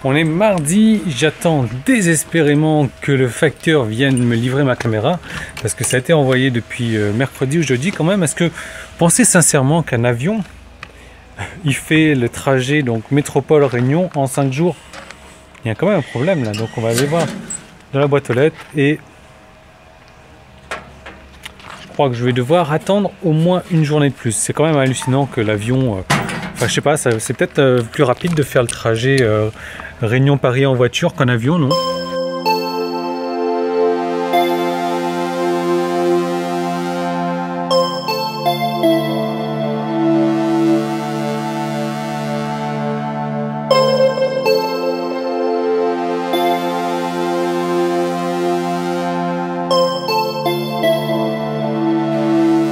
On est mardi, j'attends désespérément que le facteur vienne me livrer ma caméra parce que ça a été envoyé depuis mercredi ou jeudi quand même. Est-ce que vous pensez sincèrement qu'un avion il fait le trajet donc métropole-Réunion en 5 jours? Il y a quand même un problème là, donc on va aller voir dans la boîte aux lettres et je crois que je vais devoir attendre au moins une journée de plus. C'est quand même hallucinant que l'avion... Enfin, je sais pas, c'est peut-être plus rapide de faire le trajet Réunion-Paris en voiture qu'en avion, non?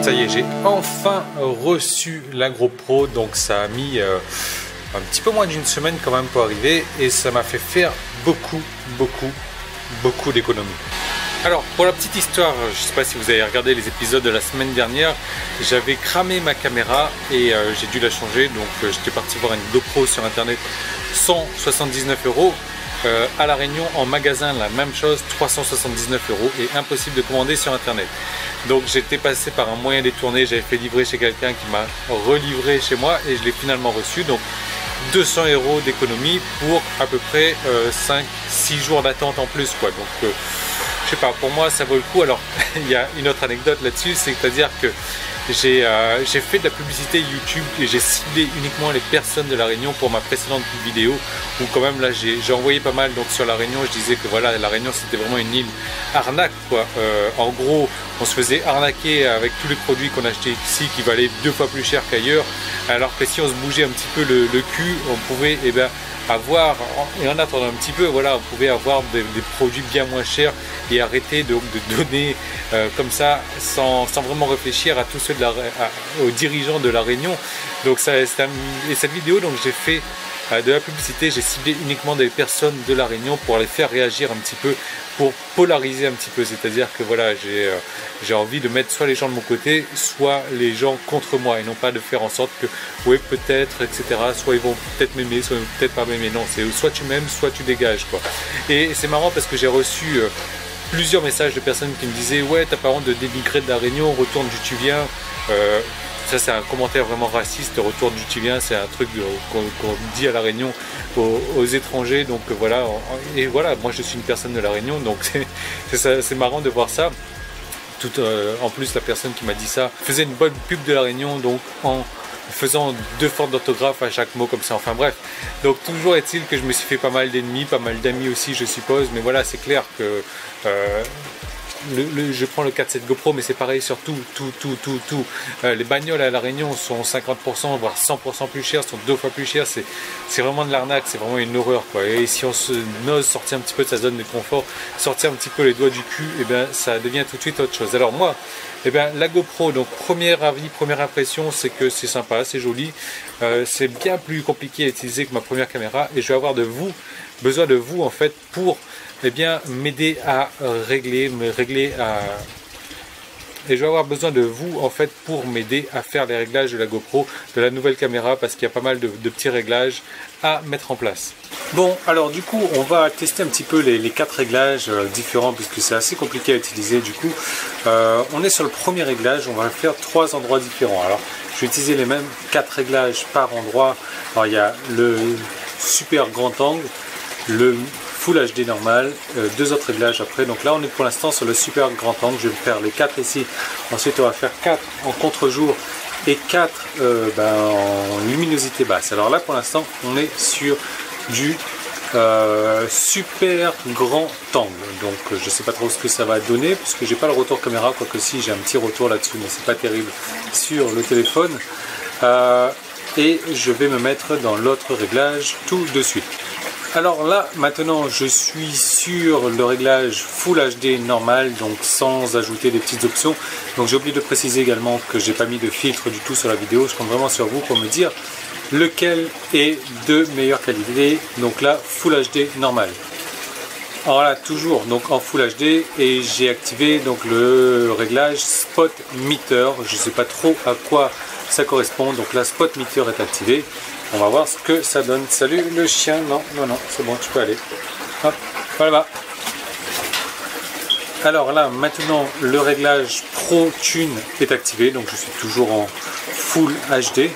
Ça y est, j'ai enfin reçu la GoPro, donc ça a mis un petit peu moins d'une semaine quand même pour arriver et ça m'a fait faire beaucoup d'économies. Alors pour la petite histoire, je ne sais pas si vous avez regardé les épisodes de la semaine dernière, j'avais cramé ma caméra et j'ai dû la changer, donc j'étais parti voir une GoPro sur internet, 179 €. À La Réunion en magasin la même chose, 379 € et impossible de commander sur internet. Donc j'étais passé par un moyen détourné, j'avais fait livrer chez quelqu'un qui m'a relivré chez moi et je l'ai finalement reçu. Donc 200 € d'économie pour à peu près 5-6 jours d'attente en plus quoi. Donc je sais pas, pour moi ça vaut le coup. Alors il y a une autre anecdote là-dessus, c'est-à-dire que j'ai fait de la publicité YouTube et j'ai ciblé uniquement les personnes de La Réunion pour ma précédente vidéo où quand même là j'ai envoyé pas mal. Donc sur La Réunion je disais que voilà, La Réunion c'était vraiment une île arnaque quoi. En gros on se faisait arnaquer avec tous les produits qu'on achetait ici qui valaient 2 fois plus cher qu'ailleurs, alors que si on se bougeait un petit peu le cul on pouvait avoir, et en attendant un petit peu, voilà, on pouvait avoir des produits bien moins chers et arrêter donc de donner comme ça sans vraiment réfléchir à tous ceux aux dirigeants de La Réunion. Donc et cette vidéo, donc j'ai fait de la publicité, j'ai ciblé uniquement des personnes de La Réunion pour les faire réagir un petit peu, pour polariser un petit peu, c'est-à-dire que voilà, j'ai envie de mettre soit les gens de mon côté, soit les gens contre moi, et non pas de faire en sorte que, oui peut-être, etc., soit ils vont peut-être m'aimer, soit ils vont peut-être pas m'aimer, non, c'est soit tu m'aimes, soit tu dégages, quoi. Et c'est marrant parce que j'ai reçu plusieurs messages de personnes qui me disaient, ouais, t'as pas honte de démigrer de La Réunion, retourne du tu viens. Ça c'est un commentaire vraiment raciste, retour du tu viens, c'est un truc qu'on dit à La Réunion aux étrangers, donc voilà, et voilà, moi je suis une personne de La Réunion, donc c'est marrant de voir ça. En plus la personne qui m'a dit ça faisait une bonne pub de La Réunion, donc en faisant 2 fautes d'orthographe à chaque mot comme ça, enfin bref. Donc toujours est-il que je me suis fait pas mal d'ennemis, pas mal d'amis aussi je suppose, mais voilà, c'est clair que je prends le cas de cette GoPro, mais c'est pareil sur tout. Les bagnoles à La Réunion sont 50%, voire 100% plus chères, sont 2 fois plus chères. C'est vraiment de l'arnaque, c'est vraiment une horreur, quoi. Et si on ose sortir un petit peu de sa zone de confort, sortir un petit peu les doigts du cul, et bien ça devient tout de suite autre chose. Alors moi, la GoPro, donc premier avis, première impression, c'est que c'est sympa, c'est joli. C'est bien plus compliqué à utiliser que ma première caméra, et je vais avoir besoin de vous en fait pour m'aider à et je vais avoir besoin de vous en fait pour m'aider à faire les réglages de la GoPro, de la nouvelle caméra, parce qu'il y a pas mal de petits réglages à mettre en place. Bon, alors du coup on va tester un petit peu les 4 réglages différents, puisque c'est assez compliqué à utiliser. Du coup on est sur le premier réglage, on va faire 3 endroits différents. Alors je vais utiliser les mêmes 4 réglages par endroit. Alors il y a le super grand angle, le Full HD normal, 2 autres réglages après. Donc là on est pour l'instant sur le super grand angle, je vais faire les 4 ici, ensuite on va faire 4 en contre-jour et 4 en luminosité basse. Alors là pour l'instant on est sur du super grand angle, donc je sais pas trop ce que ça va donner puisque j'ai pas le retour caméra, quoique si j'ai un petit retour là-dessus, mais c'est pas terrible sur le téléphone. Et je vais me mettre dans l'autre réglage tout de suite. Alors là maintenant je suis sur le réglage Full HD normal, donc sans ajouter des petites options. Donc j'ai oublié de préciser également que j'ai pas mis de filtre du tout sur la vidéo. Je compte vraiment sur vous pour me dire lequel est de meilleure qualité. Donc là Full HD normal. Alors là toujours donc en Full HD, et j'ai activé donc le réglage Spot Meter. Je sais pas trop à quoi ça correspond, donc la Spot Meter est activé. On va voir ce que ça donne. Salut le chien. Non, non, non, c'est bon, tu peux aller. Hop, voilà. Alors là, maintenant, le réglage Pro Tune est activé. Donc je suis toujours en Full HD.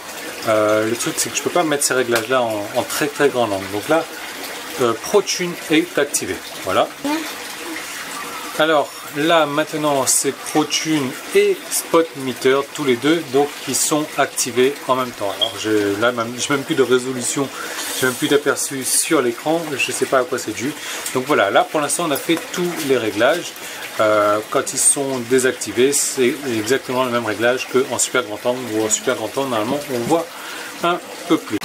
Le truc, c'est que je ne peux pas mettre ces réglages-là en très très grand angle. Donc là, Pro Tune est activé. Voilà. Alors là maintenant c'est Pro Tune et Spot Meter tous les deux donc qui sont activés en même temps. Alors là j'ai même plus de résolution, j'ai même plus d'aperçu sur l'écran, je sais pas à quoi c'est dû. Donc voilà, là pour l'instant on a fait tous les réglages. Quand ils sont désactivés c'est exactement le même réglage qu'en super grand angle, ou en super grand angle normalement on voit un peu plus.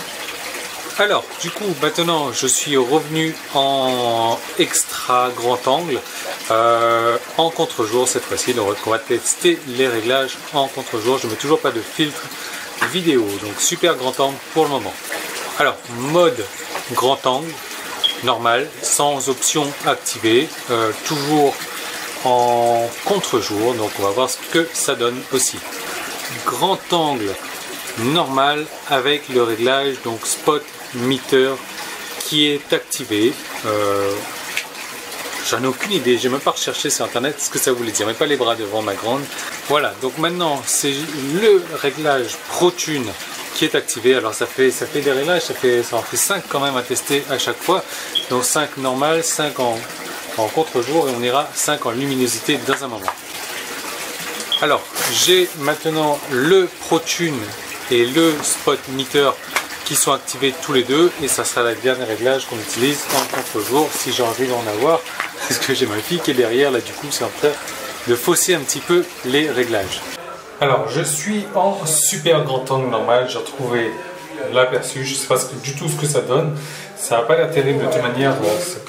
Alors, du coup, maintenant, je suis revenu en extra grand angle, en contre-jour cette fois-ci. Donc, on va tester les réglages en contre-jour. Je ne mets toujours pas de filtre vidéo, donc super grand angle pour le moment. Alors, mode grand angle, normal, sans option activée, toujours en contre-jour. Donc, on va voir ce que ça donne aussi. Grand angle normal avec le réglage donc Spot Meter qui est activé. J'en ai aucune idée, j'ai même pas recherché sur internet ce que ça voulait dire, mais pas les bras devant ma grande. Voilà, donc maintenant c'est le réglage Pro Tune qui est activé. Alors ça fait des réglages, ça en fait 5 quand même à tester à chaque fois. Donc 5 normal, 5 en contre-jour et on ira 5 en luminosité dans un moment. Alors j'ai maintenant le Pro Tune et le Spot Meter qui sont activés tous les deux et ça sera le dernier réglage qu'on utilise en contre-jour si j'ai envie d'en avoir, parce que j'ai ma fille qui est derrière là, du coup c'est en train de fausser un petit peu les réglages. Alors je suis en super grand angle normal, j'ai retrouvé l'aperçu, je ne sais pas du tout ce que ça donne, ça n'a pas l'air terrible de toute manière, c'est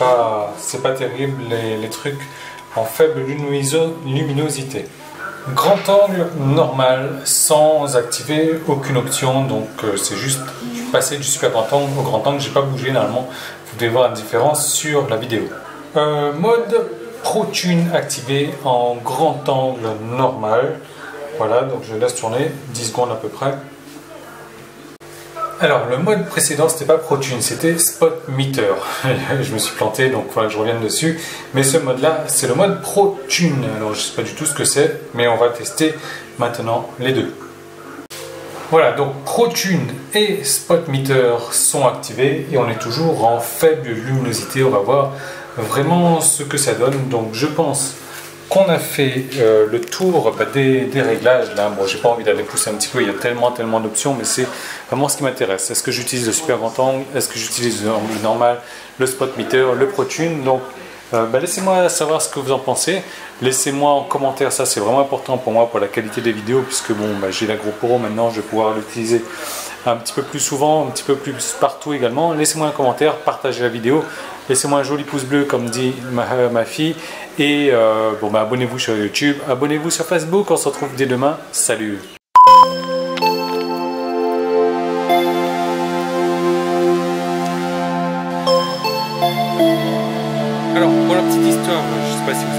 pas terrible les trucs en faible luminosité. Grand angle normal sans activer aucune option, donc c'est juste passer du super grand angle au grand angle. J'ai pas bougé normalement, vous devez voir la différence sur la vidéo. Mode Pro Tune activé en grand angle normal. Voilà, donc je laisse tourner 10 secondes à peu près. Alors le mode précédent c'était pas Pro Tune, c'était Spot Meter. Je me suis planté donc il faudra que je revienne dessus. Mais ce mode là c'est le mode Pro Tune. Alors je sais pas du tout ce que c'est, mais on va tester maintenant les deux. Voilà, donc Pro Tune et Spot Meter sont activés et on est toujours en faible luminosité. On va voir vraiment ce que ça donne. Donc je pense qu'on a fait le tour des réglages là. Bon, j'ai pas envie d'aller pousser un petit peu, il y a tellement d'options, mais c'est vraiment ce qui m'intéresse. Est-ce que j'utilise le super grand angle, est-ce que j'utilise le angle normal, le Spot Meter, le Pro Tune? Donc laissez-moi savoir ce que vous en pensez, laissez-moi en commentaire, ça c'est vraiment important pour moi pour la qualité des vidéos, puisque bon j'ai la GoPro maintenant, je vais pouvoir l'utiliser un petit peu plus souvent, un petit peu plus partout également. Laissez-moi un commentaire, partagez la vidéo, laissez-moi un joli pouce bleu comme dit ma fille, et abonnez-vous sur YouTube, abonnez-vous sur Facebook, on se retrouve dès demain, salut. Alors pour la petite histoire, je sais pas si vous